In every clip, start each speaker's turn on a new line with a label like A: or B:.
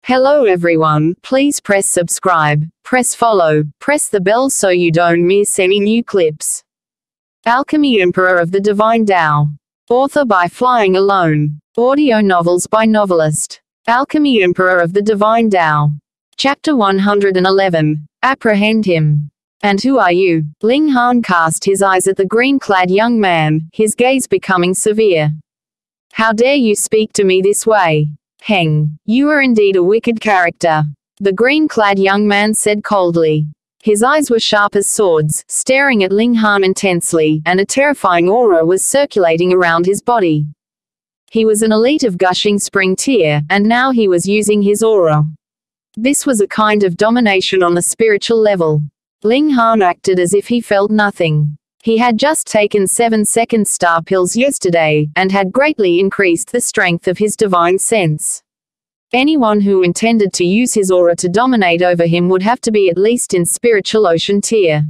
A: Hello everyone, please press subscribe, press follow, press the bell so you don't miss any new clips. Alchemy Emperor of the Divine Tao. Author by Flying Alone. Audio novels by Novelist. Alchemy Emperor of the Divine Tao. Chapter 111. Apprehend him. And who are you? Ling Han cast his eyes at the green-clad young man, his gaze becoming severe. How dare you speak to me this way? Heng, you are indeed a wicked character. The green-clad young man said coldly. His eyes were sharp as swords, staring at Ling Han intensely, and a terrifying aura was circulating around his body. He was an elite of gushing spring tier, and now he was using his aura. This was a kind of domination on the spiritual level. Ling Han acted as if he felt nothing. He had just taken 7-second star pills yesterday, and had greatly increased the strength of his divine sense. Anyone who intended to use his aura to dominate over him would have to be at least in spiritual ocean tier.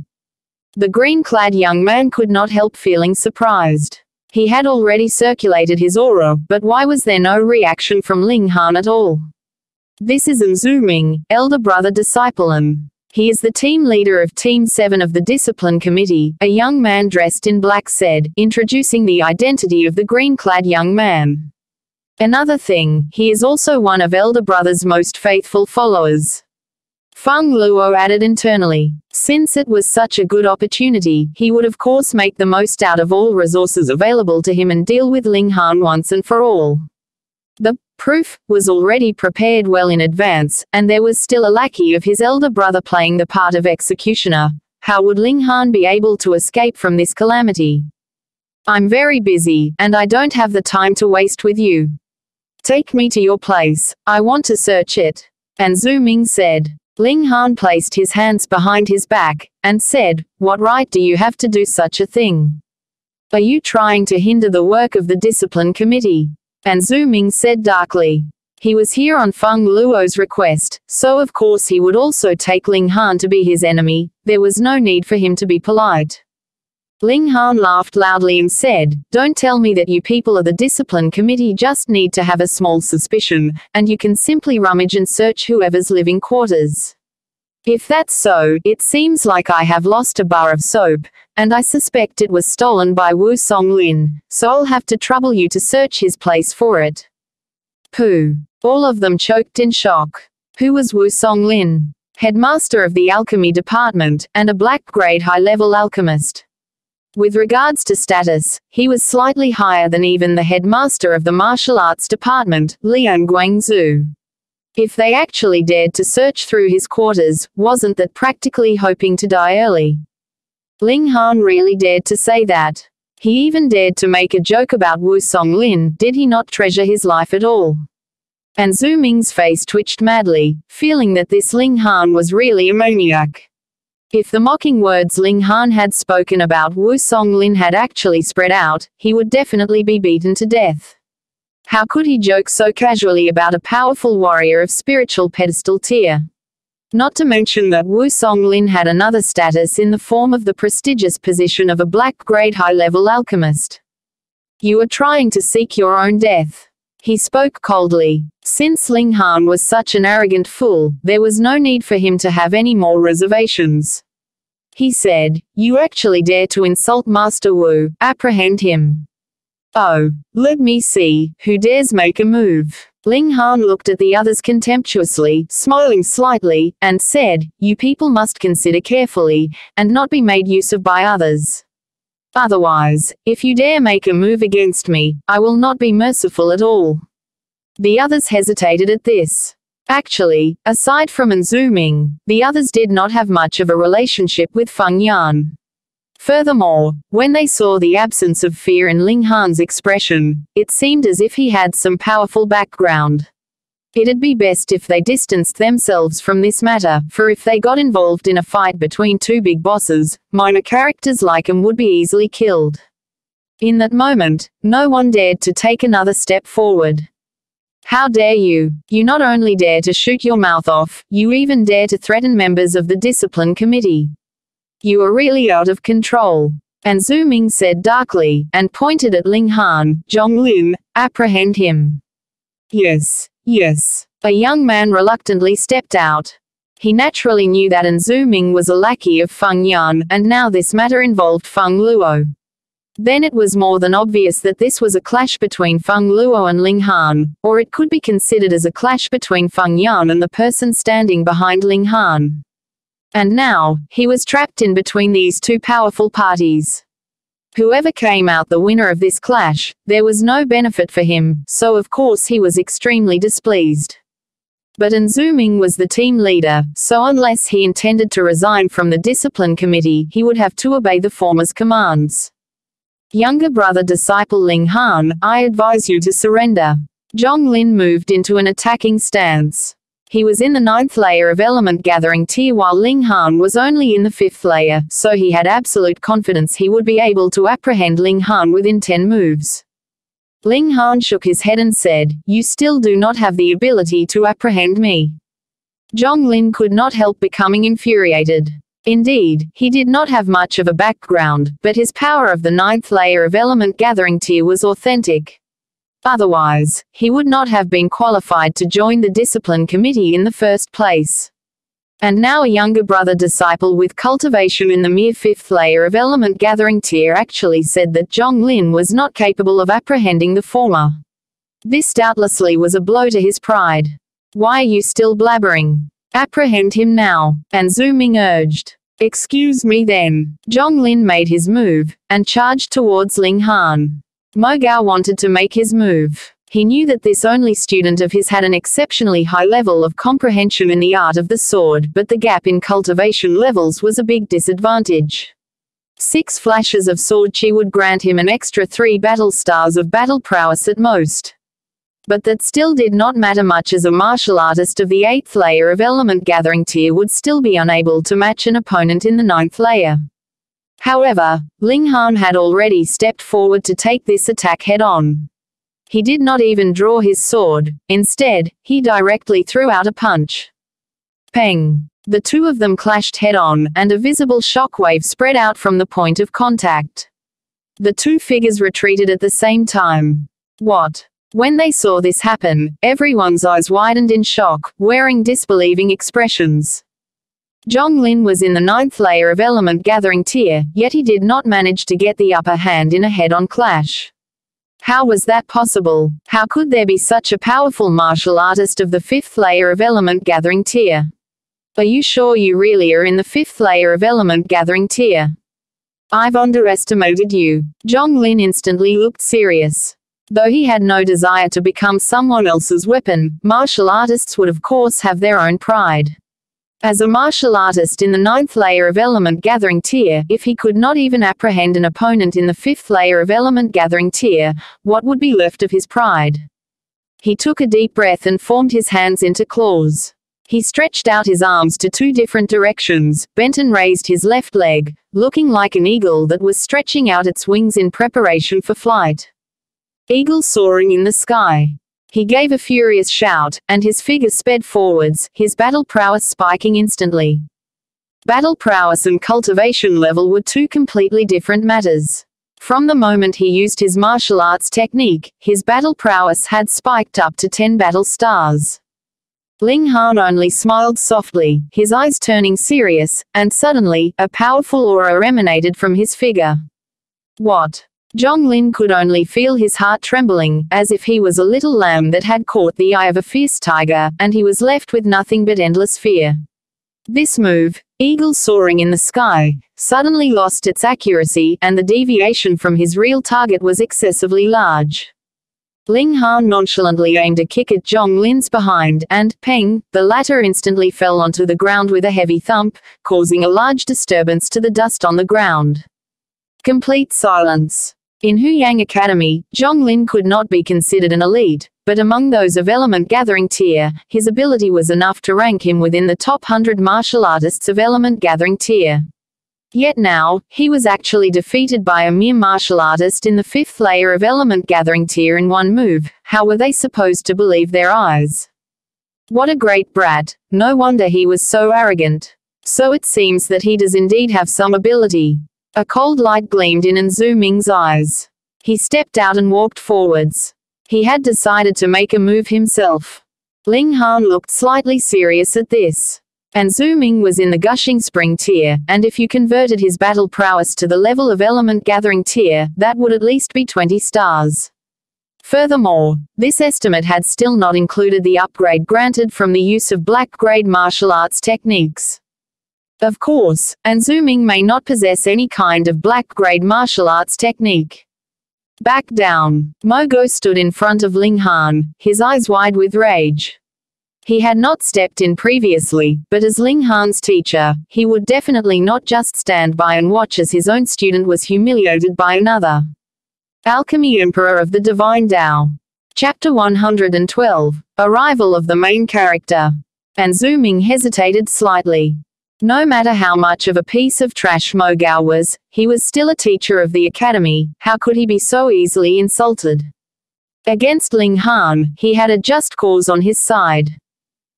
A: The green-clad young man could not help feeling surprised. He had already circulated his aura, but why was there no reaction from Ling Han at all? This is Zuming, elder brother disciple. He is the team leader of Team 7 of the Discipline Committee, a young man dressed in black said, introducing the identity of the green-clad young man. Another thing, he is also one of Elder Brother's most faithful followers. Feng Luo added internally. Since it was such a good opportunity, he would of course make the most out of all resources available to him and deal with Ling Han once and for all. The proof was already prepared well in advance, and there was still a lackey of his elder brother playing the part of executioner. How would Ling Han be able to escape from this calamity? I'm very busy, and I don't have the time to waste with you. Take me to your place, I want to search it. And Zuming said. Ling Han placed his hands behind his back, and said, what right do you have to do such a thing? Are you trying to hinder the work of the Discipline Committee? And Zuming said darkly. He was here on Feng Luo's request, so of course he would also take Ling Han to be his enemy. There was no need for him to be polite. Ling Han laughed loudly and said, don't tell me that you people of the Discipline Committee just need to have a small suspicion, and you can simply rummage and search whoever's living quarters. If that's so, it seems like I have lost a bar of soap, and I suspect it was stolen by Wu Songlin, so I'll have to trouble you to search his place for it. Pooh. All of them choked in shock. Who was Wu Songlin? Headmaster of the Alchemy Department, and a black-grade high-level alchemist. With regards to status, he was slightly higher than even the headmaster of the martial arts department, Liang Guangzhu. If they actually dared to search through his quarters, wasn't that practically hoping to die early? Ling Han really dared to say that. He even dared to make a joke about Wu Songlin. Did he not treasure his life at all? And Zuming's face twitched madly, feeling that this Ling Han was really a maniac. If the mocking words Ling Han had spoken about Wu Songlin had actually spread out, he would definitely be beaten to death. How could he joke so casually about a powerful warrior of spiritual pedestal tier? Not to mention that Wu Songlin had another status in the form of the prestigious position of a black-grade high-level alchemist. You are trying to seek your own death. He spoke coldly. Since Ling Han was such an arrogant fool, there was no need for him to have any more reservations. He said, you actually dare to insult Master Wu, apprehend him. Oh, let me see, who dares make a move? Ling Han looked at the others contemptuously, smiling slightly, and said, you people must consider carefully, and not be made use of by others. Otherwise, if you dare make a move against me, I will not be merciful at all. The others hesitated at this. Actually, aside from Zuming, the others did not have much of a relationship with Feng Yan. Furthermore, when they saw the absence of fear in Ling Han's expression, it seemed as if he had some powerful background. It'd be best if they distanced themselves from this matter, for if they got involved in a fight between two big bosses, minor characters like him would be easily killed. In that moment, no one dared to take another step forward. How dare you? You not only dare to shoot your mouth off, you even dare to threaten members of the Discipline Committee. You are really out of control. And Zuming said darkly, and pointed at Ling Han, Zhonglin, apprehend him. Yes, yes. A young man reluctantly stepped out. He naturally knew that An Zuming was a lackey of Feng Yan, and now this matter involved Feng Luo. Then it was more than obvious that this was a clash between Feng Luo and Ling Han, or it could be considered as a clash between Feng Yan and the person standing behind Ling Han. And now, he was trapped in between these two powerful parties. Whoever came out the winner of this clash, there was no benefit for him, so of course he was extremely displeased. But An Zuming was the team leader, so unless he intended to resign from the discipline committee, he would have to obey the former's commands. Younger brother disciple Ling Han, I advise you to surrender. Zhong Lin moved into an attacking stance. He was in the 9th layer of element gathering tier while Ling Han was only in the 5th layer, so he had absolute confidence he would be able to apprehend Ling Han within 10 moves. Ling Han shook his head and said, "You still do not have the ability to apprehend me." Zhong Lin could not help becoming infuriated. Indeed, he did not have much of a background, but his power of the 9th layer of element gathering tier was authentic. Otherwise, he would not have been qualified to join the discipline committee in the first place. And now a younger brother disciple with cultivation in the mere 5th layer of element gathering tier actually said that Zhong Lin was not capable of apprehending the former. This doubtlessly was a blow to his pride. Why are you still blabbering? Apprehend him now, An Zuming urged. Excuse me then. Zhong Lin made his move, and charged towards Ling Han. Mo Gao wanted to make his move. He knew that this only student of his had an exceptionally high level of comprehension in the art of the sword, but the gap in cultivation levels was a big disadvantage. 6 flashes of sword chi would grant him an extra 3 battle stars of battle prowess at most. But that still did not matter much, as a martial artist of the 8th layer of element gathering tier would still be unable to match an opponent in the 9th layer. However, Ling Han had already stepped forward to take this attack head-on. He did not even draw his sword. Instead, he directly threw out a punch. Peng! The two of them clashed head-on, and a visible shockwave spread out from the point of contact. The two figures retreated at the same time. What? When they saw this happen, everyone's eyes widened in shock, wearing disbelieving expressions. Zhong Lin was in the 9th layer of element gathering tier, yet he did not manage to get the upper hand in a head-on clash. How was that possible? How could there be such a powerful martial artist of the 5th layer of element gathering tier? Are you sure you really are in the 5th layer of element gathering tier? I've underestimated you. Zhong Lin instantly looked serious. Though he had no desire to become someone else's weapon, martial artists would of course have their own pride. As a martial artist in the 9th layer of element gathering tier, if he could not even apprehend an opponent in the 5th layer of element gathering tier, what would be left of his pride? He took a deep breath and formed his hands into claws. He stretched out his arms to 2 different directions, bent and raised his left leg, looking like an eagle that was stretching out its wings in preparation for flight. Eagle soaring in the sky. He gave a furious shout, and his figure sped forwards, his battle prowess spiking instantly. Battle prowess and cultivation level were 2 completely different matters. From the moment he used his martial arts technique, his battle prowess had spiked up to 10 battle stars. Ling Han only smiled softly, his eyes turning serious, and suddenly, a powerful aura emanated from his figure. What? Zhong Lin could only feel his heart trembling, as if he was a little lamb that had caught the eye of a fierce tiger, and he was left with nothing but endless fear. This move, eagle soaring in the sky, suddenly lost its accuracy, and the deviation from his real target was excessively large. Ling Han nonchalantly aimed a kick at Zhong Lin's behind, and, peng, the latter instantly fell onto the ground with a heavy thump, causing a large disturbance to the dust on the ground. Complete silence. In Huyang Academy, Zhong Lin could not be considered an elite, but among those of element gathering tier, his ability was enough to rank him within the top 100 martial artists of element gathering tier. Yet now, he was actually defeated by a mere martial artist in the 5th layer of element gathering tier in one move. How were they supposed to believe their eyes? What a great brat, no wonder he was so arrogant. So it seems that he does indeed have some ability. A cold light gleamed in An Zuming's eyes. He stepped out and walked forwards. He had decided to make a move himself. Ling Han looked slightly serious at this. And Zhu Ming was in the Gushing Spring tier, and if you converted his battle prowess to the level of Element Gathering tier, that would at least be 20 stars. Furthermore, this estimate had still not included the upgrade granted from the use of black-grade martial arts techniques. Of course, and Zhu Ming may not possess any kind of black-grade martial arts technique. Back down. Mo Go stood in front of Ling Han, his eyes wide with rage. He had not stepped in previously, but as Ling Han's teacher, he would definitely not just stand by and watch as his own student was humiliated by another. Alchemy Emperor of the Divine Tao. Chapter 112. Arrival of the main character. And Zhu Ming hesitated slightly. No matter how much of a piece of trash Mo Gao was, he was still a teacher of the academy. How could he be so easily insulted? Against Ling Han, he had a just cause on his side.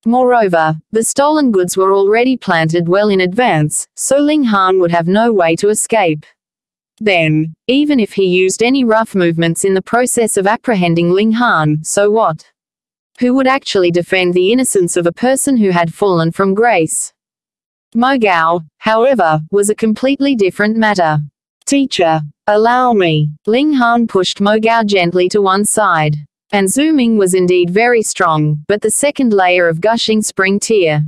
A: Moreover, the stolen goods were already planted well in advance, so Ling Han would have no way to escape. Then, even if he used any rough movements in the process of apprehending Ling Han, so what? Who would actually defend the innocence of a person who had fallen from grace? Mo Gao, however, was a completely different matter. Teacher, allow me. Ling Han pushed Mo Gao gently to one side. And Zhu Ming was indeed very strong, but the second layer of Gushing Spring tier.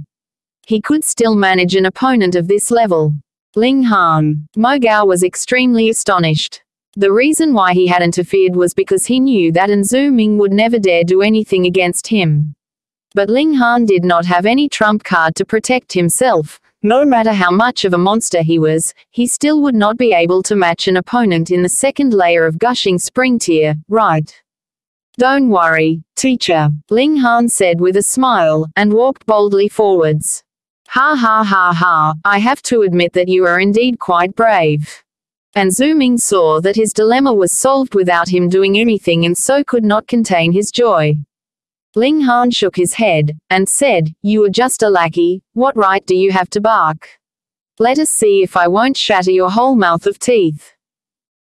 A: He could still manage an opponent of this level. Ling Han. Mo Gao was extremely astonished. The reason why he had interfered was because he knew that Zhu Ming would never dare do anything against him. But Ling Han did not have any trump card to protect himself. No matter how much of a monster he was, he still would not be able to match an opponent in the second layer of Gushing Spring tier, right? Don't worry, teacher, Ling Han said with a smile, and walked boldly forwards. Ha ha ha ha, I have to admit that you are indeed quite brave. And Zhu Ming saw that his dilemma was solved without him doing anything and so could not contain his joy. Ling Han shook his head, and said, you are just a lackey, what right do you have to bark? Let us see if I won't shatter your whole mouth of teeth.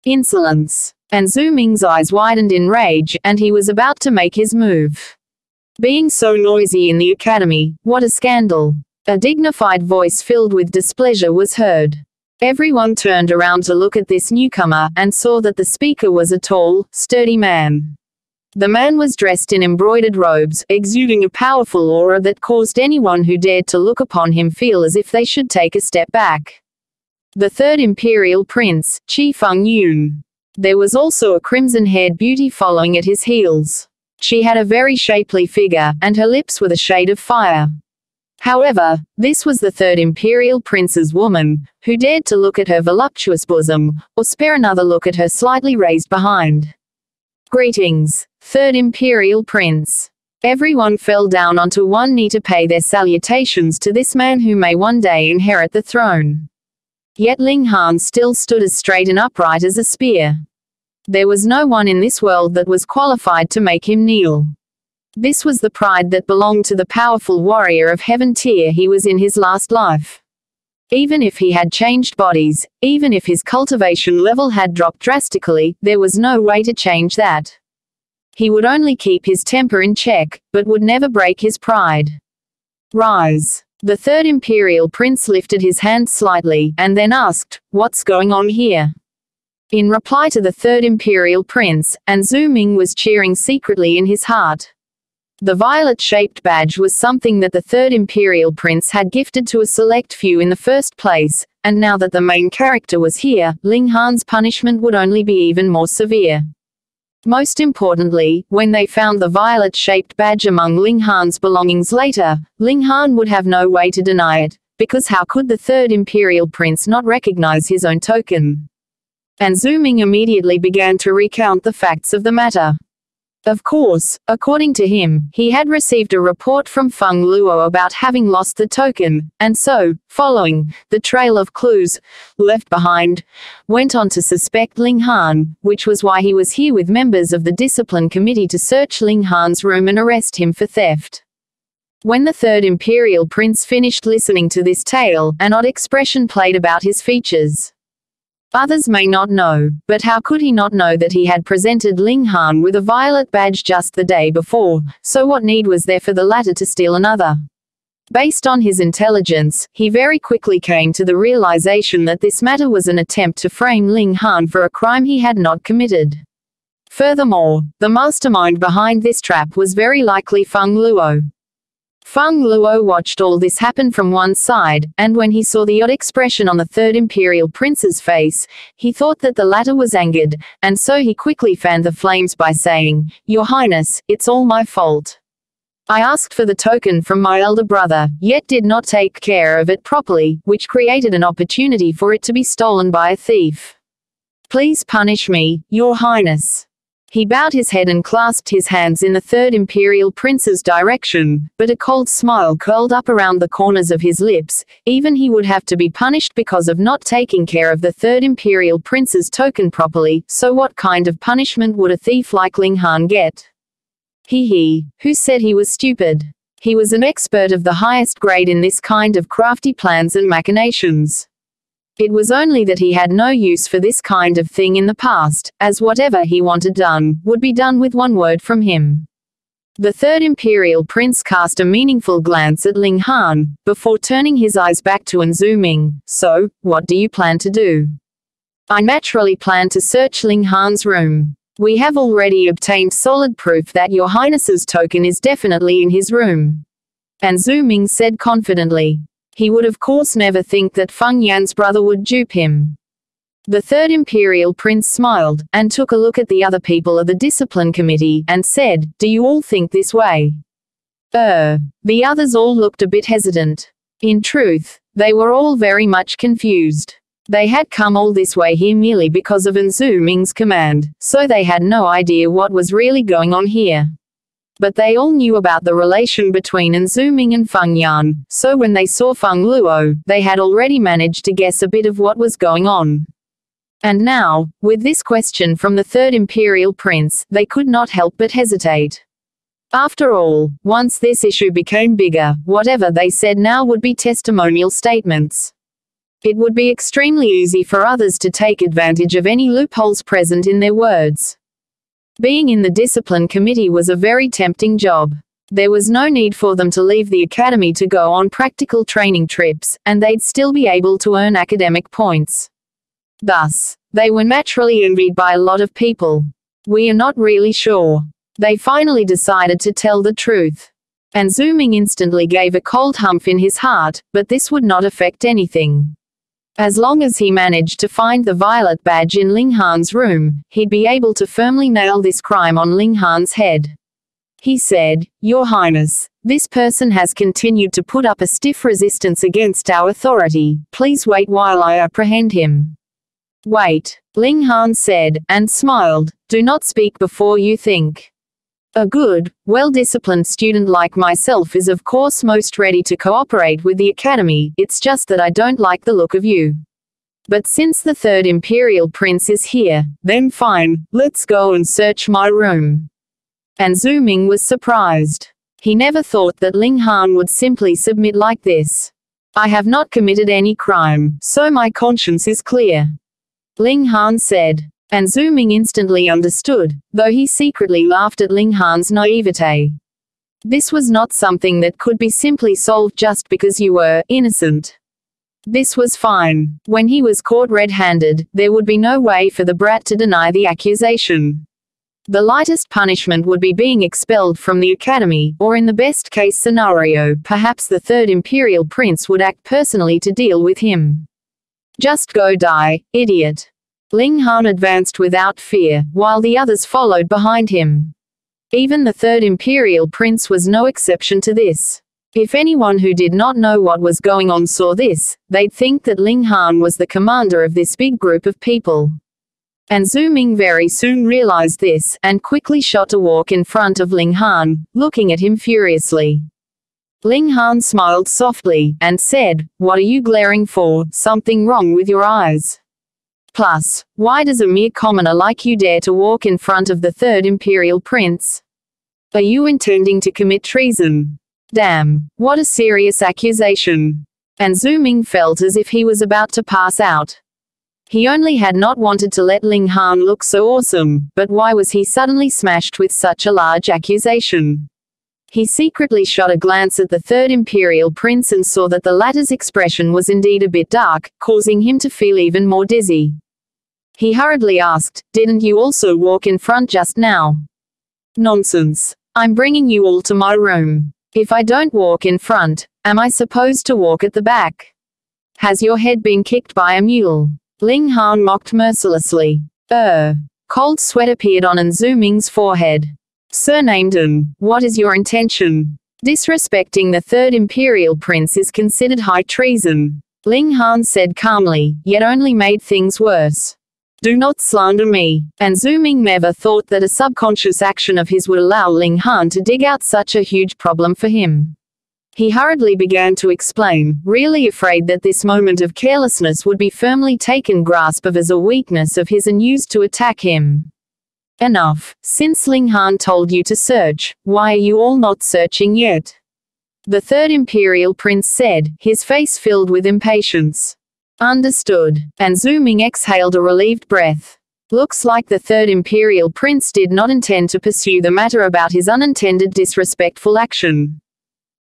A: Insolence. And Zhu Ming's eyes widened in rage, and he was about to make his move. Being so noisy in the academy, what a scandal. A dignified voice filled with displeasure was heard. Everyone turned around to look at this newcomer, and saw that the speaker was a tall, sturdy man. The man was dressed in embroidered robes, exuding a powerful aura that caused anyone who dared to look upon him feel as if they should take a step back. The third imperial prince, Qi Fengyun. There was also a crimson-haired beauty following at his heels. She had a very shapely figure, and her lips were the shade of fire. However, this was the third imperial prince's woman, who dared to look at her voluptuous bosom, or spare another look at her slightly raised behind. Greetings, third imperial prince. Everyone fell down onto one knee to pay their salutations to this man who may one day inherit the throne. Yet Ling Han still stood as straight and upright as a spear. There was no one in this world that was qualified to make him kneel. This was the pride that belonged to the powerful warrior of heaven tier he was in his last life. Even if he had changed bodies, even if his cultivation level had dropped drastically, there was no way to change that. He would only keep his temper in check, but would never break his pride. Rise. The third imperial prince lifted his hand slightly, and then asked, what's going on here? In reply to the third imperial prince, and Zhu Ming was cheering secretly in his heart. The violet-shaped badge was something that the third imperial prince had gifted to a select few in the first place, and now that the main character was here, Ling Han's punishment would only be even more severe. Most importantly, when they found the violet-shaped badge among Ling Han's belongings later, Ling Han would have no way to deny it, because how could the third imperial prince not recognize his own token? And Zhu Ming immediately began to recount the facts of the matter. Of course, according to him, he had received a report from Feng Luo about having lost the token, and so, following the trail of clues left behind, went on to suspect Ling Han, which was why he was here with members of the discipline committee to search Ling Han's room and arrest him for theft. When the third imperial prince finished listening to this tale, an odd expression played about his features. Others may not know, but how could he not know that he had presented Ling Han with a violet badge just the day before, so what need was there for the latter to steal another? Based on his intelligence, he very quickly came to the realization that this matter was an attempt to frame Ling Han for a crime he had not committed. Furthermore, the mastermind behind this trap was very likely Feng Luo. Feng Luo watched all this happen from one side, and when he saw the odd expression on the third imperial prince's face, he thought that the latter was angered, and so he quickly fanned the flames by saying, "Your Highness, it's all my fault. I asked for the token from my elder brother, yet did not take care of it properly, which created an opportunity for it to be stolen by a thief. Please punish me, Your Highness." He bowed his head and clasped his hands in the third imperial prince's direction, but a cold smile curled up around the corners of his lips. Even he would have to be punished because of not taking care of the third imperial prince's token properly, so what kind of punishment would a thief like Ling Han get? He, who said he was stupid? He was an expert of the highest grade in this kind of crafty plans and machinations. It was only that he had no use for this kind of thing in the past, as whatever he wanted done, would be done with one word from him. The third imperial prince cast a meaningful glance at Ling Han, before turning his eyes back to Zuming. "So, what do you plan to do?" "I naturally plan to search Ling Han's room. We have already obtained solid proof that Your Highness's token is definitely in his room." And Zuming said confidently. He would of course never think that Feng Yan's brother would dupe him. The third imperial prince smiled, and took a look at the other people of the discipline committee, and said, "Do you all think this way?" The others all looked a bit hesitant. In truth, they were all very much confused. They had come all this way here merely because of Zuming's command, so they had no idea what was really going on here. But they all knew about the relation between Zuming and Feng Yan, so when they saw Feng Luo, they had already managed to guess a bit of what was going on. And now, with this question from the third imperial prince, they could not help but hesitate. After all, once this issue became bigger, whatever they said now would be testimonial statements. It would be extremely easy for others to take advantage of any loopholes present in their words. Being in the discipline committee was a very tempting job. There was no need for them to leave the academy to go on practical training trips, and they'd still be able to earn academic points. Thus, they were naturally envied by a lot of people. "We are not really sure." They finally decided to tell the truth. And Zuming instantly gave a cold humph in his heart, but this would not affect anything. As long as he managed to find the violet badge in Ling Han's room, he'd be able to firmly nail this crime on Ling Han's head. He said, "Your Highness, this person has continued to put up a stiff resistance against our authority. Please wait while I apprehend him." "Wait," Ling Han said, and smiled. "Do not speak before you think. A good, well-disciplined student like myself is of course most ready to cooperate with the academy, it's just that I don't like the look of you. But since the third imperial prince is here, then fine, let's go and search my room." And Zuming was surprised. He never thought that Ling Han would simply submit like this. "I have not committed any crime, so my conscience is clear," Ling Han said. And Zuming instantly understood, though he secretly laughed at Ling Han's naivete. This was not something that could be simply solved just because you were innocent. This was fine. When he was caught red-handed, there would be no way for the brat to deny the accusation. The lightest punishment would be being expelled from the academy, or in the best-case scenario, perhaps the third imperial prince would act personally to deal with him. "Just go die, idiot." Ling Han advanced without fear, while the others followed behind him. Even the third imperial prince was no exception to this. If anyone who did not know what was going on saw this, they'd think that Ling Han was the commander of this big group of people. And Zuming very soon realized this, and quickly shot to walk in front of Ling Han, looking at him furiously. Ling Han smiled softly, and said, "What are you glaring for? Something wrong with your eyes? Plus, why does a mere commoner like you dare to walk in front of the third imperial prince? Are you intending to commit treason? Damn, what a serious accusation." And Zuming felt as if he was about to pass out. He only had not wanted to let Ling Han look so awesome, but why was he suddenly smashed with such a large accusation? He secretly shot a glance at the third imperial prince and saw that the latter's expression was indeed a bit dark, causing him to feel even more dizzy. He hurriedly asked, "Didn't you also walk in front just now?" "Nonsense. I'm bringing you all to my room. If I don't walk in front, am I supposed to walk at the back? Has your head been kicked by a mule?" Ling Han mocked mercilessly. Cold sweat appeared on An Zuming's forehead. "Sir Namden, what is your intention? Disrespecting the third imperial prince is considered high treason," Ling Han said calmly, yet only made things worse. "Do not slander me." And Zuming never thought that a subconscious action of his would allow Ling Han to dig out such a huge problem for him. He hurriedly began to explain, really afraid that this moment of carelessness would be firmly taken grasp of as a weakness of his and used to attack him. "Enough. Since Ling Han told you to search, why are you all not searching yet?" The third imperial prince said, his face filled with impatience. "Understood." And Zuming exhaled a relieved breath. Looks like the third imperial prince did not intend to pursue the matter about his unintended disrespectful action.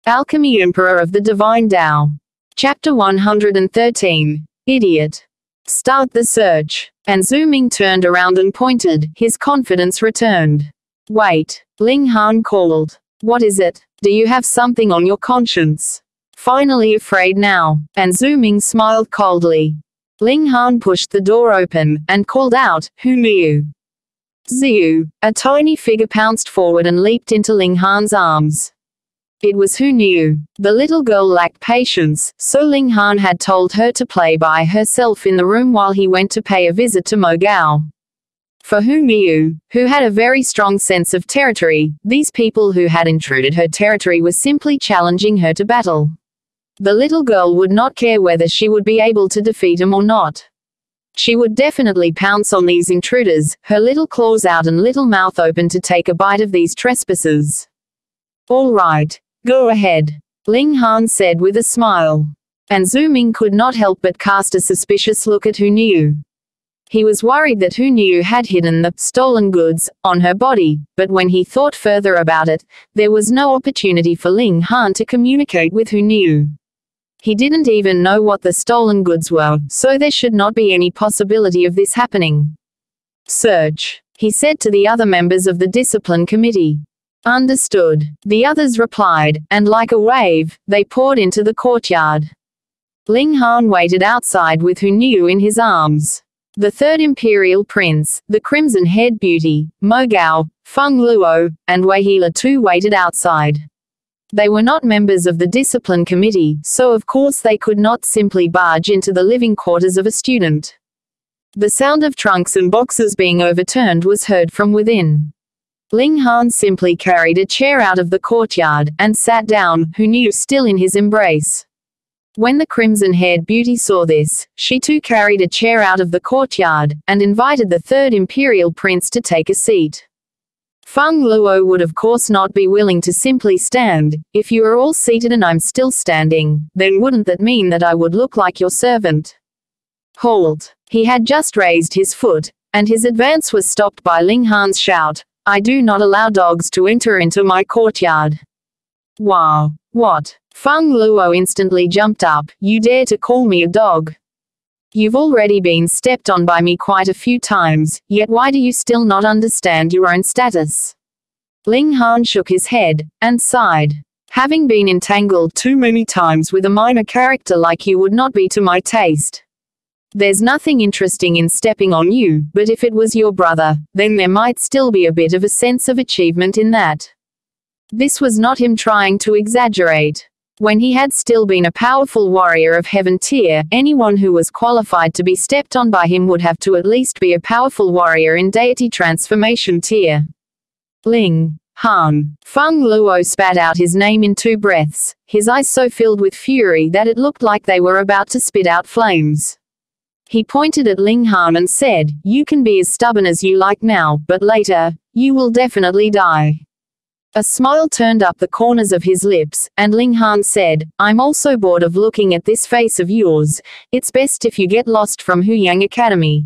A: Alchemy Emperor of the Divine Tao. Chapter 113. Idiot. Start the search. And Zuming turned around and pointed, his confidence returned. "Wait," Ling Han called. "What is it? Do you have something on your conscience? Finally afraid now?" And Zuming smiled coldly. Ling Han pushed the door open, and called out, "Who knew?" Ziyu. A tiny figure pounced forward and leaped into Ling Han's arms. It was Hu Niu. The little girl lacked patience, so Ling Han had told her to play by herself in the room while he went to pay a visit to Mo Gao. For Hu Niu, who had a very strong sense of territory, these people who had intruded her territory were simply challenging her to battle. The little girl would not care whether she would be able to defeat him or not. She would definitely pounce on these intruders, her little claws out and little mouth open to take a bite of these trespassers. "All right. Go ahead," Ling Han said with a smile. And Zuming could not help but cast a suspicious look at Hu Niu. He was worried that Hu Niu had hidden the stolen goods on her body, but when he thought further about it, there was no opportunity for Ling Han to communicate with Hu Niu. He didn't even know what the stolen goods were, so there should not be any possibility of this happening. "Search," he said to the other members of the discipline committee. "Understood," the others replied, and like a wave, they poured into the courtyard. Ling Han waited outside with Hu Niu in his arms. The third imperial prince, the crimson-haired beauty, Mo Gao, Feng Luo, and Wei Hila too waited outside. They were not members of the discipline committee, so of course they could not simply barge into the living quarters of a student. The sound of trunks and boxes being overturned was heard from within. Ling Han simply carried a chair out of the courtyard, and sat down, Hu Niu still in his embrace. When the crimson-haired beauty saw this, she too carried a chair out of the courtyard, and invited the third imperial prince to take a seat. Feng Luo would of course not be willing to simply stand. "If you are all seated and I'm still standing, then wouldn't that mean that I would look like your servant?" Halt. He had just raised his foot, and his advance was stopped by Ling Han's shout, "I do not allow dogs to enter into my courtyard." "Wow. What?" Feng Luo instantly jumped up. "You dare to call me a dog? You've already been stepped on by me quite a few times, yet why do you still not understand your own status?" Ling Han shook his head, and sighed. "Having been entangled too many times with a minor character like you would not be to my taste. There's nothing interesting in stepping on you, but if it was your brother, then there might still be a bit of a sense of achievement in that." This was not him trying to exaggerate. When he had still been a powerful warrior of heaven tier, anyone who was qualified to be stepped on by him would have to at least be a powerful warrior in deity transformation tier. Ling Han. Feng Luo spat out his name in 2 breaths, his eyes so filled with fury that it looked like they were about to spit out flames. He pointed at Ling Han and said, "You can be as stubborn as you like now, but later, you will definitely die." A smile turned up the corners of his lips, and Ling Han said, I'm also bored of looking at this face of yours. It's best if you get lost from Huyang Academy.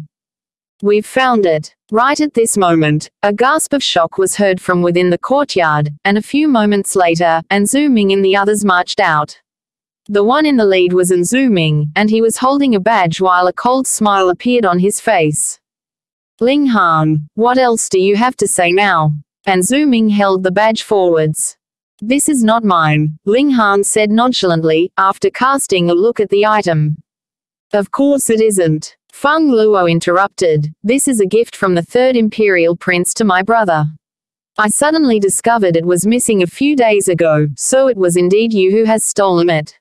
A: We've found it. Right at this moment, a gasp of shock was heard from within the courtyard, and a few moments later, An Zuming and the others marched out. The one in the lead was An Zuming, and he was holding a badge while a cold smile appeared on his face. Ling Han, what else do you have to say now? An Zuming held the badge forwards. This is not mine, Ling Han said nonchalantly, after casting a look at the item. Of course it isn't. Feng Luo interrupted, this is a gift from the third imperial prince to my brother. I suddenly discovered it was missing a few days ago, so it was indeed you who has stolen it.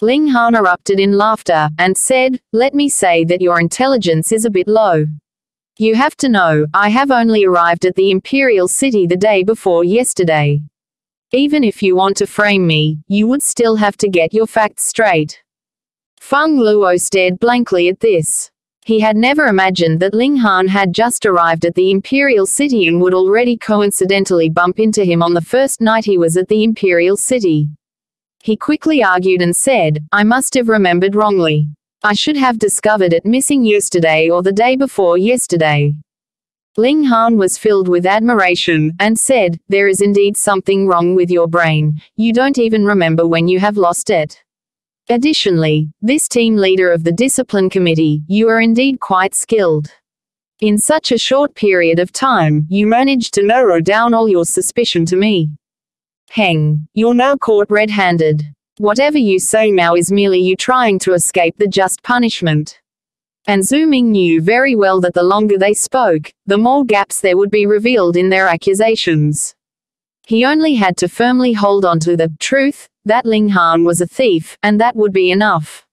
A: Ling Han erupted in laughter, and said, let me say that your intelligence is a bit low. You have to know, I have only arrived at the imperial city the day before yesterday. Even if you want to frame me, you would still have to get your facts straight. Feng Luo stared blankly at this. He had never imagined that Ling Han had just arrived at the imperial city and would already coincidentally bump into him on the first night he was at the imperial city. He quickly argued and said, I must have remembered wrongly. I should have discovered it missing yesterday or the day before yesterday. Ling Han was filled with admiration, and said, there is indeed something wrong with your brain, you don't even remember when you have lost it. Additionally, this team leader of the discipline committee, you are indeed quite skilled. In such a short period of time, you managed to narrow down all your suspicion to me. Heng, you're now caught red-handed. Whatever you say now is merely you trying to escape the just punishment. And Zuming knew very well that the longer they spoke, the more gaps there would be revealed in their accusations. He only had to firmly hold on to the truth, that Ling Han was a thief, and that would be enough.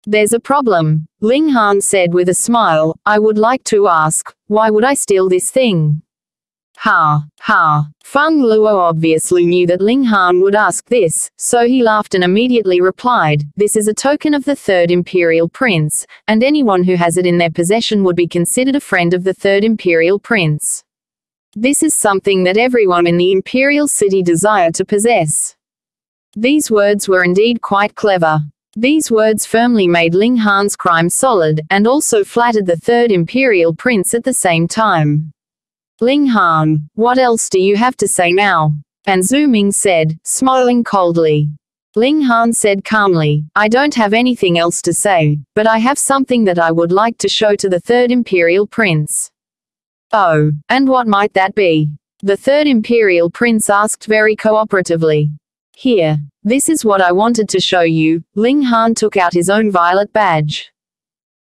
A: There's a problem, Ling Han said with a smile, I would like to ask, why would I steal this thing? Ha, ha. Feng Luo obviously knew that Ling Han would ask this, so he laughed and immediately replied, this is a token of the third imperial prince, and anyone who has it in their possession would be considered a friend of the third imperial prince. This is something that everyone in the imperial city desire to possess. These words were indeed quite clever. These words firmly made Ling Han's crime solid, and also flattered the third imperial prince at the same time. Ling Han, what else do you have to say now? An Zuming said, smiling coldly. Ling Han said calmly, I don't have anything else to say, but I have something that I would like to show to the third imperial prince. Oh, and what might that be? The third imperial prince asked very cooperatively. Here, this is what I wanted to show you. Ling Han took out his own violet badge.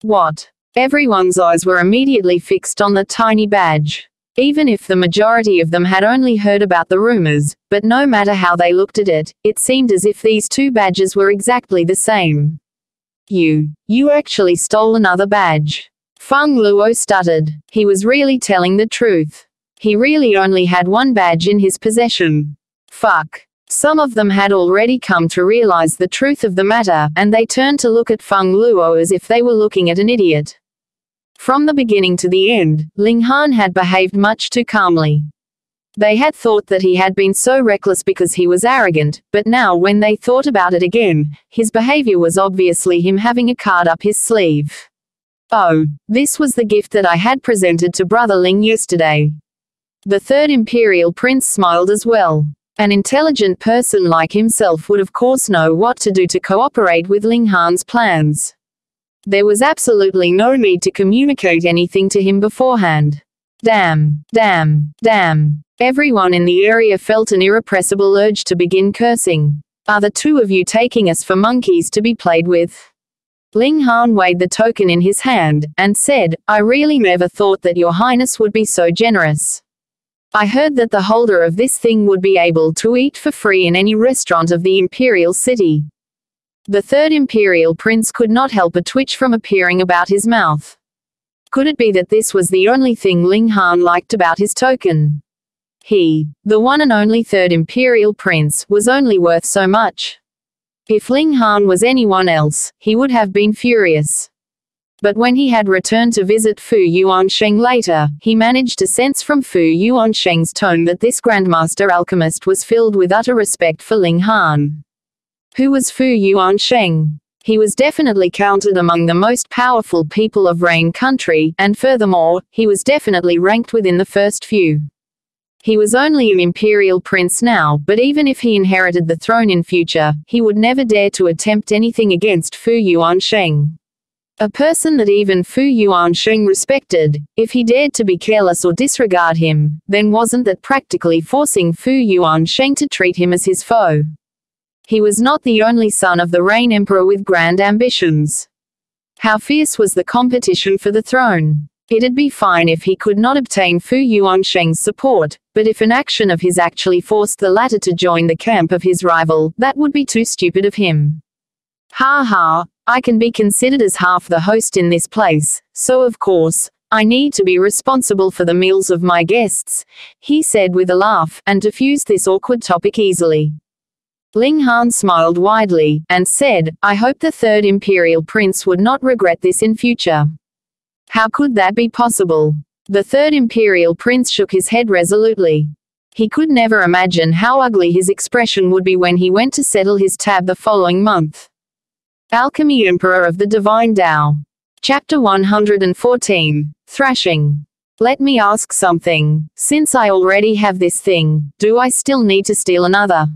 A: What? Everyone's eyes were immediately fixed on the tiny badge. Even if the majority of them had only heard about the rumors, but no matter how they looked at it, it seemed as if these two badges were exactly the same. You actually stole another badge. Feng Luo stuttered. He was really telling the truth. He really only had one badge in his possession. Fuck. Some of them had already come to realize the truth of the matter, and they turned to look at Feng Luo as if they were looking at an idiot. From the beginning to the end, Ling Han had behaved much too calmly. They had thought that he had been so reckless because he was arrogant, but now when they thought about it again, his behavior was obviously him having a card up his sleeve. Oh, this was the gift that I had presented to Brother Ling yesterday. The third imperial prince smiled as well. An intelligent person like himself would of course know what to do to cooperate with Ling Han's plans. There was absolutely no need to communicate anything to him beforehand. Damn, damn, damn. Everyone in the area felt an irrepressible urge to begin cursing. Are the two of you taking us for monkeys to be played with? Ling Han weighed the token in his hand, and said, I really never thought that your highness would be so generous. I heard that the holder of this thing would be able to eat for free in any restaurant of the imperial city. The third imperial prince could not help a twitch from appearing about his mouth. Could it be that this was the only thing Ling Han liked about his token? He, the one and only third imperial prince, was only worth so much. If Ling Han was anyone else, he would have been furious. But when he had returned to visit Fu Yuansheng later, he managed to sense from Fu Yuansheng's tone that this Grandmaster alchemist was filled with utter respect for Ling Han. Who was Fu Yuansheng? He was definitely counted among the most powerful people of Rain Country, and furthermore, he was definitely ranked within the first few. He was only an imperial prince now, but even if he inherited the throne in future, he would never dare to attempt anything against Fu Yuansheng. A person that even Fu Yuansheng respected. If he dared to be careless or disregard him, then wasn't that practically forcing Fu Yuansheng to treat him as his foe? He was not the only son of the Rain Emperor with grand ambitions. How fierce was the competition for the throne? It'd be fine if he could not obtain Fu Yuansheng's support, but if an action of his actually forced the latter to join the camp of his rival, that would be too stupid of him. Ha ha, I can be considered as half the host in this place, so of course, I need to be responsible for the meals of my guests, he said with a laugh, and diffused this awkward topic easily. Ling Han smiled widely, and said, I hope the third imperial prince would not regret this in future. How could that be possible? The third imperial prince shook his head resolutely. He could never imagine how ugly his expression would be when he went to settle his tab the following month. Alchemy Emperor of the Divine Tao. Chapter 114. Thrashing. Let me ask something. Since I already have this thing, do I still need to steal another?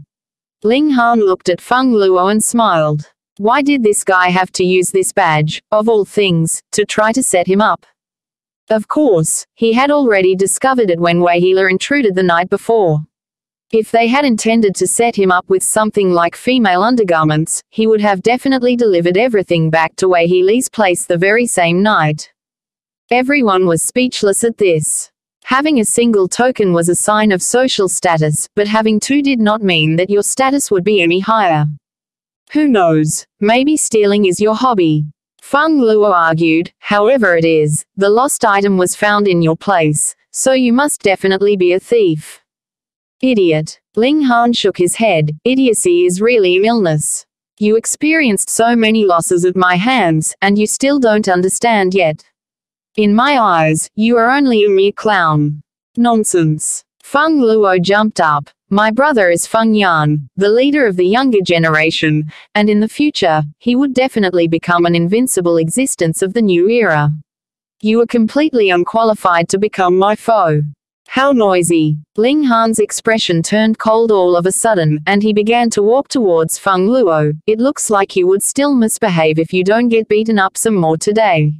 A: Ling Han looked at Feng Luo and smiled. Why did this guy have to use this badge, of all things, to try to set him up? Of course, he had already discovered it when Wei Healer intruded the night before. If they had intended to set him up with something like female undergarments, he would have definitely delivered everything back to Wei Healer's place the very same night. Everyone was speechless at this. Having a single token was a sign of social status, but having two did not mean that your status would be any higher. Who knows, maybe stealing is your hobby. Feng Luo argued, however it is, the lost item was found in your place, so you must definitely be a thief. Idiot. Ling Han shook his head. Idiocy is really an illness. You experienced so many losses at my hands, and you still don't understand yet. In my eyes, you are only a mere clown. Nonsense. Feng Luo jumped up. My brother is Feng Yan, the leader of the younger generation, and in the future, he would definitely become an invincible existence of the new era. You are completely unqualified to become my foe. How noisy. Ling Han's expression turned cold all of a sudden, and he began to walk towards Feng Luo. It looks like you would still misbehave if you don't get beaten up some more today.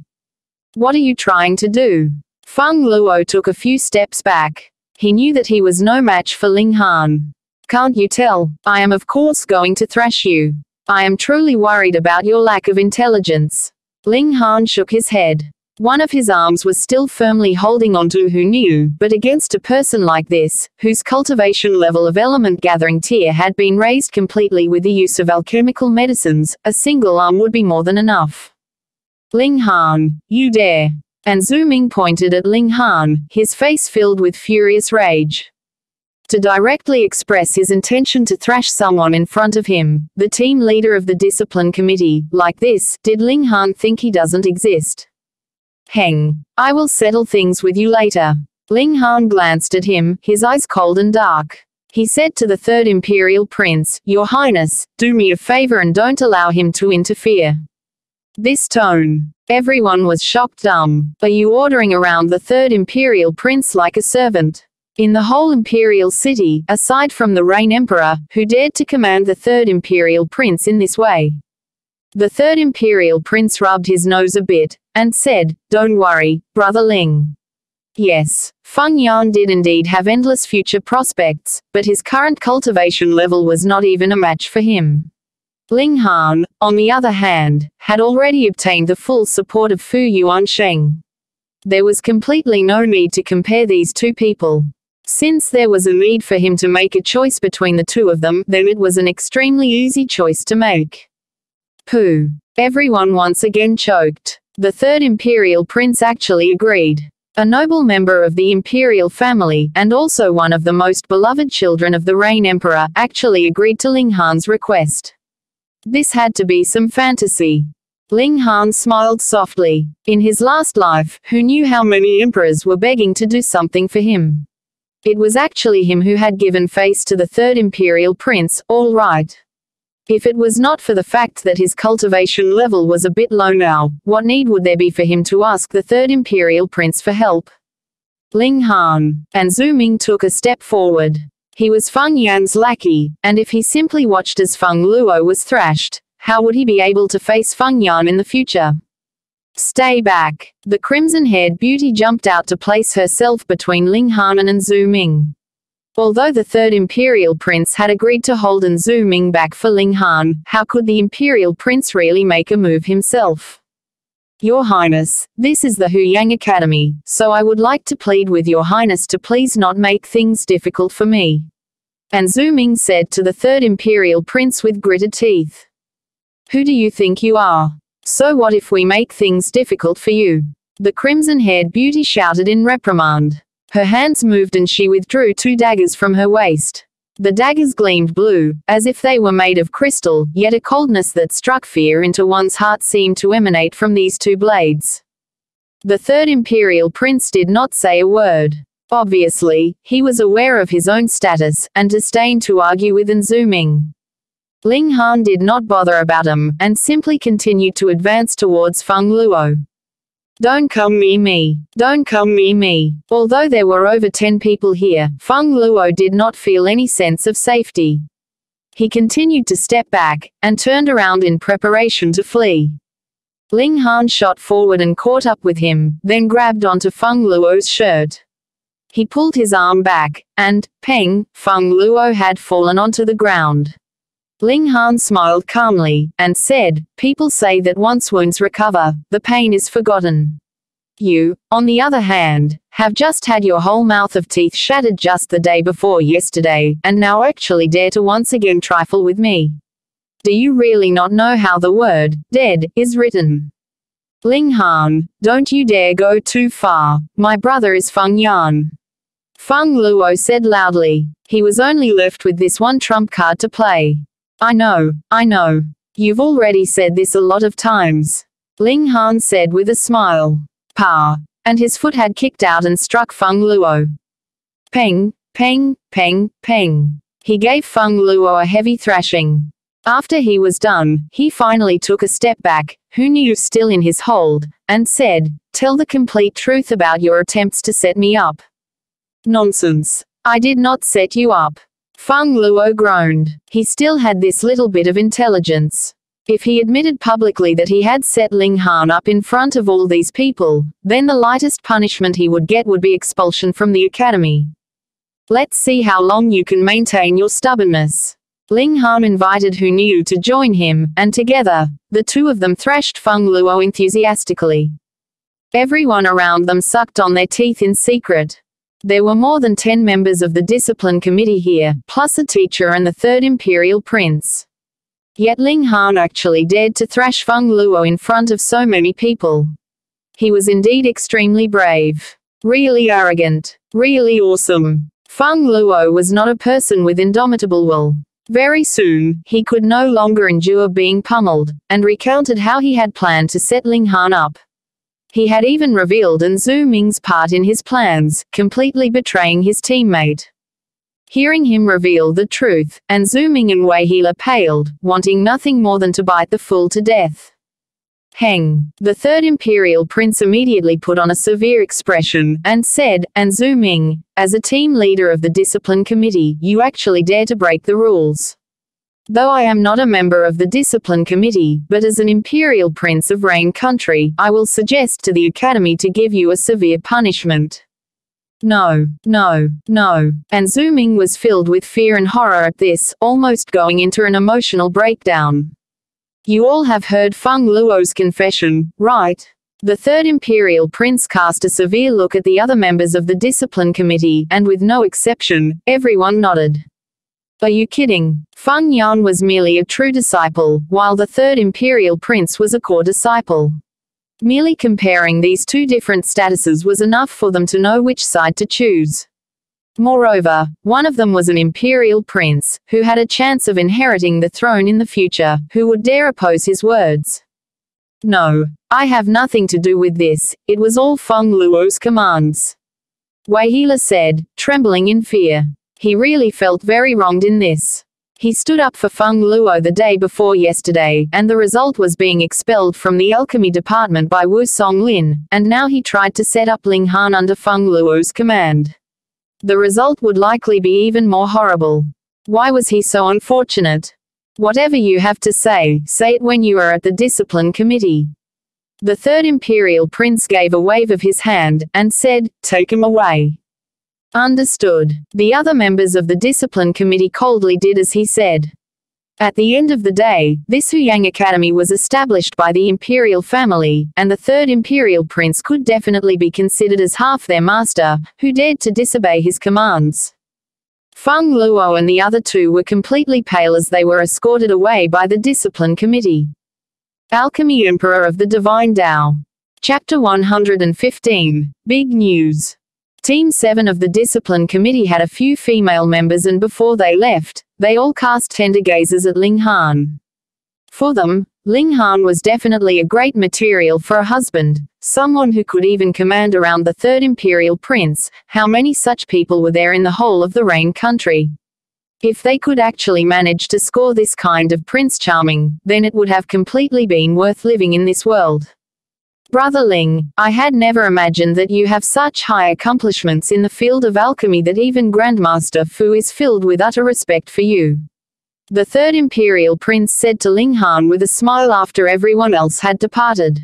A: What are you trying to do? Feng Luo took a few steps back. He knew that he was no match for Ling Han. Can't you tell? I am of course going to thrash you. I am truly worried about your lack of intelligence. Ling Han shook his head. One of his arms was still firmly holding onto who knew, but against a person like this, whose cultivation level of element gathering tier had been raised completely with the use of alchemical medicines, a single arm would be more than enough. Ling Han, you dare. And Zhu Ming pointed at Ling Han, his face filled with furious rage. To directly express his intention to thrash someone in front of him, the team leader of the discipline committee, like this, did Ling Han think he doesn't exist? Heng. I will settle things with you later. Ling Han glanced at him, his eyes cold and dark. He said to the third imperial prince, Your Highness, do me a favor and don't allow him to interfere. This tone. Everyone was shocked dumb. Are you ordering around the third imperial prince like a servant? In the whole imperial city, aside from the Rain Emperor, who dared to command the third imperial prince in this way? The third imperial prince rubbed his nose a bit, and said, Don't worry, Brother Ling. Yes, Feng Yan did indeed have endless future prospects, but his current cultivation level was not even a match for him. Ling Han, on the other hand, had already obtained the full support of Fu Yuansheng. There was completely no need to compare these two people. Since there was a need for him to make a choice between the two of them, then it was an extremely easy choice to make. Pooh. Everyone once again choked. The third imperial prince actually agreed. A noble member of the imperial family, and also one of the most beloved children of the Rain Emperor, actually agreed to Ling Han's request. This had to be some fantasy. Ling Han smiled softly. In his last life, who knew how many emperors were begging to do something for him? It was actually him who had given face to the third imperial prince, all right. If it was not for the fact that his cultivation level was a bit low now, what need would there be for him to ask the third imperial prince for help? Ling Han and Zhu Ming took a step forward. He was Feng Yan's lackey, and if he simply watched as Feng Luo was thrashed, how would he be able to face Feng Yan in the future? Stay back. The crimson-haired beauty jumped out to place herself between Ling Han and Zhu Ming. Although the third imperial prince had agreed to hold Zhu Ming back for Ling Han, how could the imperial prince really make a move himself? Your Highness, this is the Huyang Academy, so I would like to plead with Your Highness to please not make things difficult for me. And Zhu Ming said to the third imperial prince with gritted teeth. Who do you think you are? So what if we make things difficult for you? The crimson-haired beauty shouted in reprimand. Her hands moved and she withdrew 2 daggers from her waist. The daggers gleamed blue, as if they were made of crystal, yet a coldness that struck fear into one's heart seemed to emanate from these 2 blades. The third imperial prince did not say a word. Obviously, he was aware of his own status, and disdained to argue with Zhu Ming. Ling Han did not bother about him, and simply continued to advance towards Feng Luo. Don't come near me. Don't come near me. Although there were over 10 people here, Feng Luo did not feel any sense of safety. He continued to step back, and turned around in preparation to flee. Ling Han shot forward and caught up with him, then grabbed onto Feng Luo's shirt. He pulled his arm back, and, peng, Feng Luo had fallen onto the ground. Ling Han smiled calmly, and said, people say that once wounds recover, the pain is forgotten. You, on the other hand, have just had your whole mouth of teeth shattered just the day before yesterday, and now actually dare to once again trifle with me. Do you really not know how the word, dead, is written? Ling Han, don't you dare go too far, my brother is Feng Yan. Feng Luo said loudly. He was only left with this one trump card to play. I know. You've already said this a lot of times. Ling Han said with a smile. Pa. And his foot had kicked out and struck Feng Luo. Peng, peng, peng, peng. He gave Feng Luo a heavy thrashing. After he was done, he finally took a step back, who knew still in his hold, and said, tell the complete truth about your attempts to set me up. Nonsense. I did not set you up. Feng Luo groaned. He still had this little bit of intelligence. If he admitted publicly that he had set Ling Han up in front of all these people, then the lightest punishment he would get would be expulsion from the academy. Let's see how long you can maintain your stubbornness. Ling Han invited Hu Niu to join him, and together, the 2 of them thrashed Feng Luo enthusiastically. Everyone around them sucked on their teeth in secret. There were more than 10 members of the discipline committee here, plus a teacher and the third imperial prince. Yet Ling Han actually dared to thrash Feng Luo in front of so many people. He was indeed extremely brave. Really arrogant. Really awesome. Feng Luo was not a person with indomitable will. Very soon, he could no longer endure being pummeled, and recounted how he had planned to set Ling Han up. He had even revealed Zhu Ming's part in his plans, completely betraying his teammate. Hearing him reveal the truth, Zhu Ming and Wei Healer paled, wanting nothing more than to bite the fool to death. Heng. The third imperial prince immediately put on a severe expression, and said, Zhu Ming, as a team leader of the discipline committee, you actually dare to break the rules. Though I am not a member of the discipline committee, but as an imperial prince of Rain country, I will suggest to the academy to give you a severe punishment. No. And Zhu Ming was filled with fear and horror at this, almost going into an emotional breakdown. You all have heard Feng Luo's confession, right? The third imperial prince cast a severe look at the other members of the discipline committee, and with no exception, everyone nodded. Are you kidding? Feng Yan was merely a true disciple, while the third imperial prince was a core disciple. Merely comparing these 2 different statuses was enough for them to know which side to choose. Moreover, one of them was an imperial prince, who had a chance of inheriting the throne in the future, who would dare oppose his words. No, I have nothing to do with this, it was all Feng Luo's commands. Wei Healer said, trembling in fear. He really felt very wronged in this. He stood up for Feng Luo the day before yesterday, and the result was being expelled from the alchemy department by Wu Songlin, and now he tried to set up Ling Han under Feng Luo's command. The result would likely be even more horrible. Why was he so unfortunate? Whatever you have to say it when you are at the discipline committee. The third imperial prince gave a wave of his hand, and said, take him away. Understood. The other members of the discipline committee coldly did as he said. At the end of the day, this Huyang Academy was established by the imperial family, and the third imperial prince could definitely be considered as half their master, who dared to disobey his commands. Feng Luo and the other two were completely pale as they were escorted away by the discipline committee. Alchemy Emperor of the Divine Tao. Chapter 115. Big News. Team 7 of the Discipline Committee had a few female members, and before they left, they all cast tender gazes at Ling Han. For them, Ling Han was definitely a great material for a husband, someone who could even command around the third imperial prince. How many such people were there in the whole of the Rain country? If they could actually manage to score this kind of Prince Charming, then it would have completely been worth living in this world. Brother Ling, I had never imagined that you have such high accomplishments in the field of alchemy that even Grandmaster Fu is filled with utter respect for you. The third imperial prince said to Ling Han with a smile after everyone else had departed.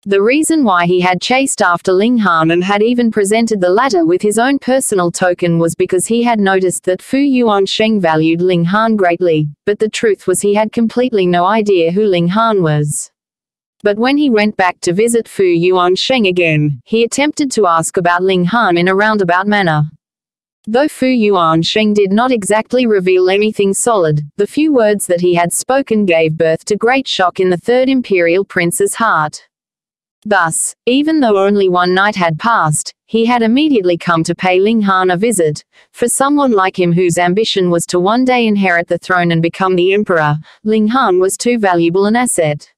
A: The reason why he had chased after Ling Han and had even presented the latter with his own personal token was because he had noticed that Fu Yuansheng valued Ling Han greatly, but the truth was he had completely no idea who Ling Han was. But when he went back to visit Fu Yuansheng again, he attempted to ask about Ling Han in a roundabout manner. Though Fu Yuansheng did not exactly reveal anything solid, the few words that he had spoken gave birth to great shock in the third imperial prince's heart. Thus, even though only one night had passed, he had immediately come to pay Ling Han a visit. For someone like him whose ambition was to one day inherit the throne and become the emperor, Ling Han was too valuable an asset.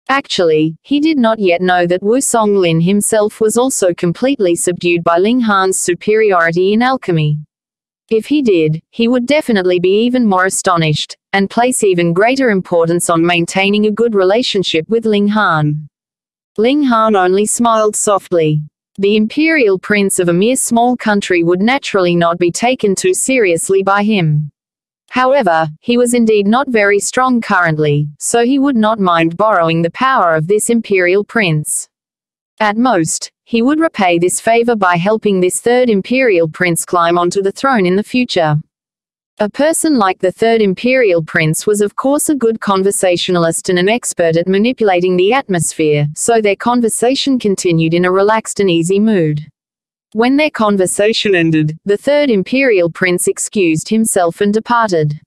A: Actually, he did not yet know that Wu Songlin himself was also completely subdued by Ling Han's superiority in alchemy. If he did, he would definitely be even more astonished, and place even greater importance on maintaining a good relationship with Ling Han. Ling Han only smiled softly. The imperial prince of a mere small country would naturally not be taken too seriously by him. However, he was indeed not very strong currently, so he would not mind borrowing the power of this imperial prince. At most, he would repay this favor by helping this third imperial prince climb onto the throne in the future. A person like the third imperial prince was of course a good conversationalist and an expert at manipulating the atmosphere, so their conversation continued in a relaxed and easy mood. When their conversation ended, the third imperial prince excused himself and departed.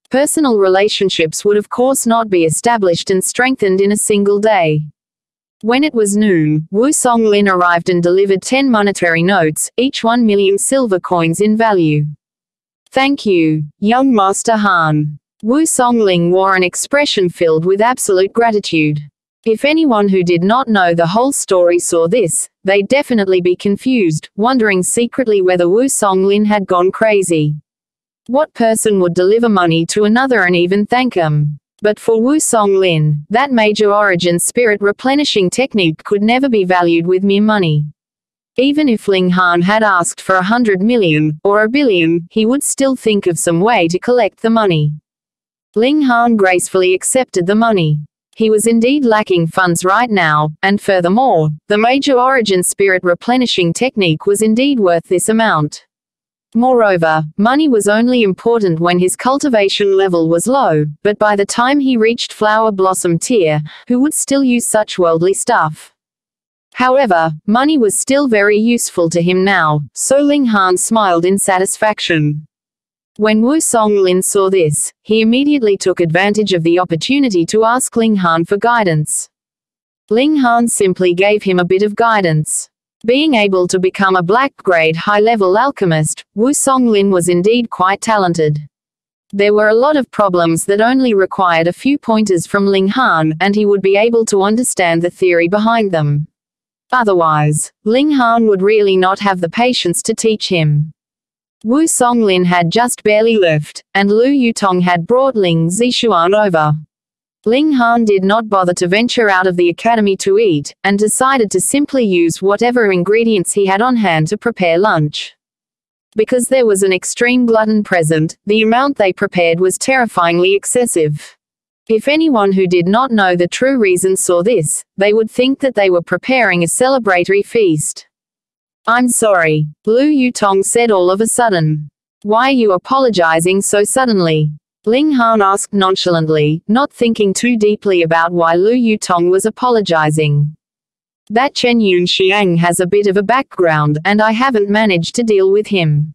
A: Personal relationships would of course not be established and strengthened in a single day. When it was noon, Wu Songlin arrived and delivered 10 monetary notes, each 1 million silver coins in value. Thank you, young Master Han. Wu Songlin wore an expression filled with absolute gratitude. If anyone who did not know the whole story saw this, they'd definitely be confused, wondering secretly whether Wu Songlin had gone crazy. What person would deliver money to another and even thank him? But for Wu Songlin, that major origin spirit replenishing technique could never be valued with mere money. Even if Ling Han had asked for 100 million, or 1 billion, he would still think of some way to collect the money. Ling Han gracefully accepted the money. He was indeed lacking funds right now, and furthermore, the major origin spirit replenishing technique was indeed worth this amount. Moreover, money was only important when his cultivation level was low, but by the time he reached flower blossom tier, who would still use such worldly stuff? However, money was still very useful to him now, so Ling Han smiled in satisfaction. When Wu Songlin saw this, he immediately took advantage of the opportunity to ask Ling Han for guidance. Ling Han simply gave him a bit of guidance. Being able to become a black-grade high-level alchemist, Wu Songlin was indeed quite talented. There were a lot of problems that only required a few pointers from Ling Han, and he would be able to understand the theory behind them. Otherwise, Ling Han would really not have the patience to teach him. Wu Songlin had just barely left, and Lu Yutong had brought Ling Zixuan over. Ling Han did not bother to venture out of the academy to eat, and decided to simply use whatever ingredients he had on hand to prepare lunch. Because there was an extreme glutton present, the amount they prepared was terrifyingly excessive. If anyone who did not know the true reason saw this, they would think that they were preparing a celebratory feast. "I'm sorry," Lu Yutong said all of a sudden. "Why are you apologizing so suddenly?" Ling Han asked nonchalantly, not thinking too deeply about why Lu Yutong was apologizing. "That Chen Yunxiang has a bit of a background, and I haven't managed to deal with him."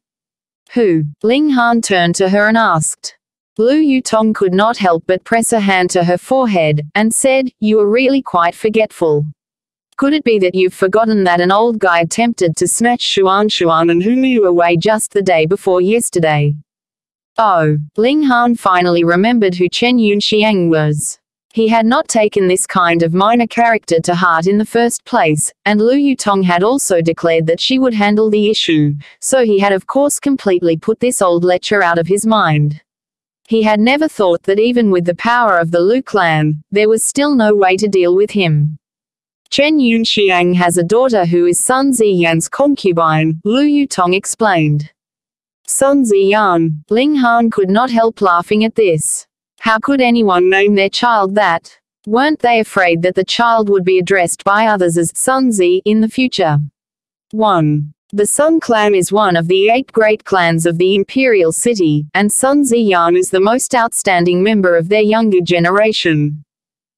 A: "Who?" Ling Han turned to her and asked. Lu Yutong could not help but press a hand to her forehead, and said, "You are really quite forgetful. Could it be that you've forgotten that an old guy attempted to snatch Xuanhuan and whom you away just the day before yesterday?" Oh, Ling Han finally remembered who Chen Yunxiang was. He had not taken this kind of minor character to heart in the first place, and Lu Yutong had also declared that she would handle the issue, so he had of course completely put this old lecher out of his mind. He had never thought that even with the power of the Lu clan, there was still no way to deal with him. "Chen Yunxiang has a daughter who is Sun Ziyan's concubine," Lu Yutong explained. Sun Ziyan. Ling Han could not help laughing at this. How could anyone name their child that? Weren't they afraid that the child would be addressed by others as Sun Zi in the future? 1. The Sun clan is one of the 8 great clans of the imperial city, and Sun Ziyan is the most outstanding member of their younger generation.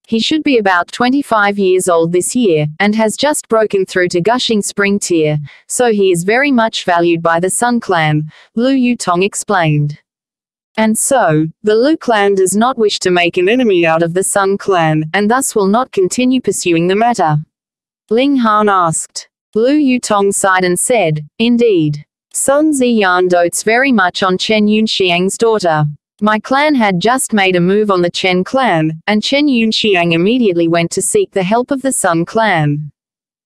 A: He should be about 25 years old this year, and has just broken through to Gushing Spring tier, so he is very much valued by the Sun clan, Lu Yutong explained. And so, the Lu clan does not wish to make an enemy out of the Sun clan, and thus will not continue pursuing the matter? Ling Han asked. Lu Yutong sighed and said, "Indeed. Sun Ziyan dotes very much on Chen Yunxiang's daughter. My clan had just made a move on the Chen clan, and Chen Yunxiang immediately went to seek the help of the Sun clan.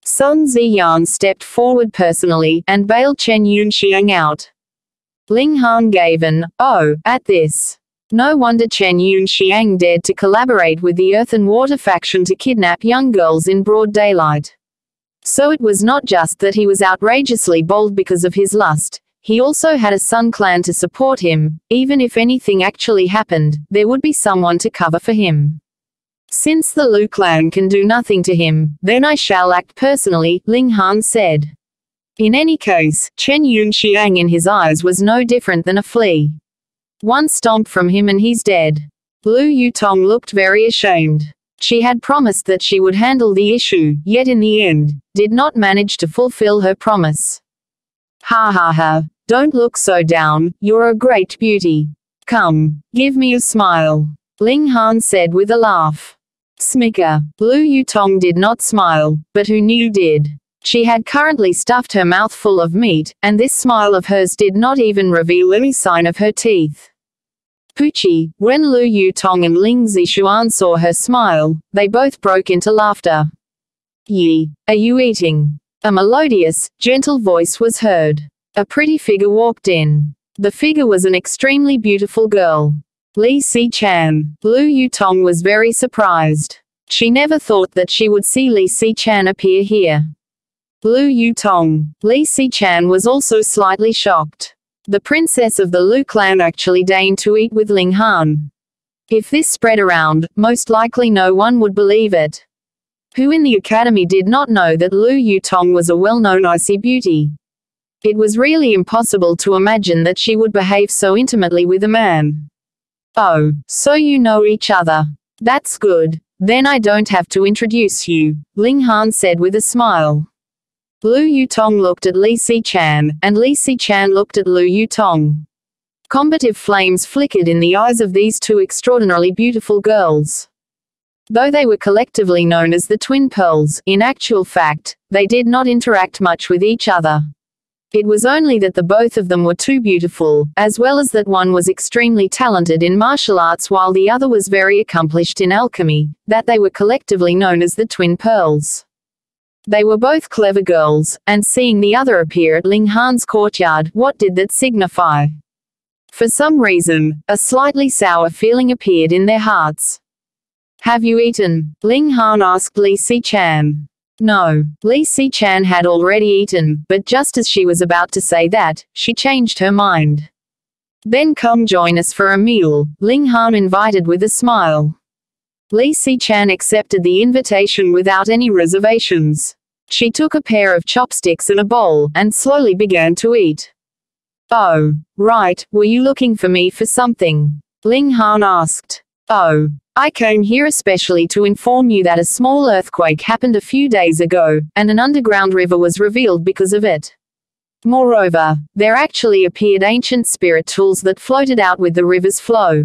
A: Sun Ziyan stepped forward personally, and bailed Chen Yunxiang out." Ling Han gave an "oh" at this. No wonder Chen Yunxiang dared to collaborate with the Earth and Water faction to kidnap young girls in broad daylight. So it was not just that he was outrageously bold because of his lust, he also had a Sun clan to support him. Even if anything actually happened, there would be someone to cover for him. "Since the Lu clan can do nothing to him, then I shall act personally," Ling Han said. In any case, Chen Yunxiang in his eyes was no different than a flea. One stomp from him and he's dead. Lu Yutong looked very ashamed. She had promised that she would handle the issue, yet in the end, did not manage to fulfill her promise. "Ha ha ha. Don't look so down, you're a great beauty. Come, give me a smile," Ling Han said with a laugh. Smicker. Lu Yutong did not smile, but who knew did. She had currently stuffed her mouth full of meat, and this smile of hers did not even reveal any sign of her teeth. Poochie. When Lu Yutong and Ling Zixuan saw her smile, they both broke into laughter. "Yi, are you eating?" A melodious, gentle voice was heard. A pretty figure walked in. The figure was an extremely beautiful girl. Li Si-chan. Lu Yutong was very surprised. She never thought that she would see Li Si-chan appear here. Lu Yutong. Li Si-chan was also slightly shocked. The princess of the Lu clan actually deigned to eat with Ling Han. If this spread around, most likely no one would believe it. Who in the academy did not know that Lu Yutong was a well-known icy beauty? It was really impossible to imagine that she would behave so intimately with a man. "Oh, so you know each other. That's good. Then I don't have to introduce you," Ling Han said with a smile. Lu Yutong looked at Li Si-chan, and Li Si-chan looked at Lu Yutong. Combative flames flickered in the eyes of these two extraordinarily beautiful girls. Though they were collectively known as the Twin Pearls, in actual fact, they did not interact much with each other. It was only that the both of them were too beautiful, as well as that one was extremely talented in martial arts while the other was very accomplished in alchemy, that they were collectively known as the twin pearls. They were both clever girls, and seeing the other appear at Ling Han's courtyard, what did that signify? For some reason, a slightly sour feeling appeared in their hearts. "Have you eaten?" Ling Han asked Li Si-chan. No, Li Si-chan had already eaten, but just as she was about to say that, she changed her mind. "Then come join us for a meal," Ling Han invited with a smile. Li Si-chan accepted the invitation without any reservations. She took a pair of chopsticks and a bowl, and slowly began to eat. "Oh, right, were you looking for me for something?" Ling Han asked. "Oh, I came here especially to inform you that a small earthquake happened a few days ago, and an underground river was revealed because of it. Moreover, there actually appeared ancient spirit tools that floated out with the river's flow."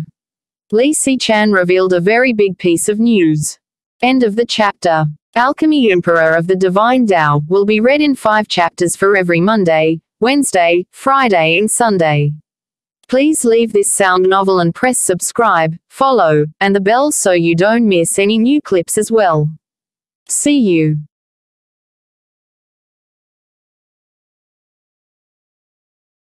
A: Li Si-chan revealed a very big piece of news. End of the chapter. Alchemy Emperor of the Divine Tao will be read in 5 chapters for every Monday, Wednesday, Friday and Sunday. Please leave this sound novel and press subscribe, follow, and the bell so you don't miss any new clips as well. See you.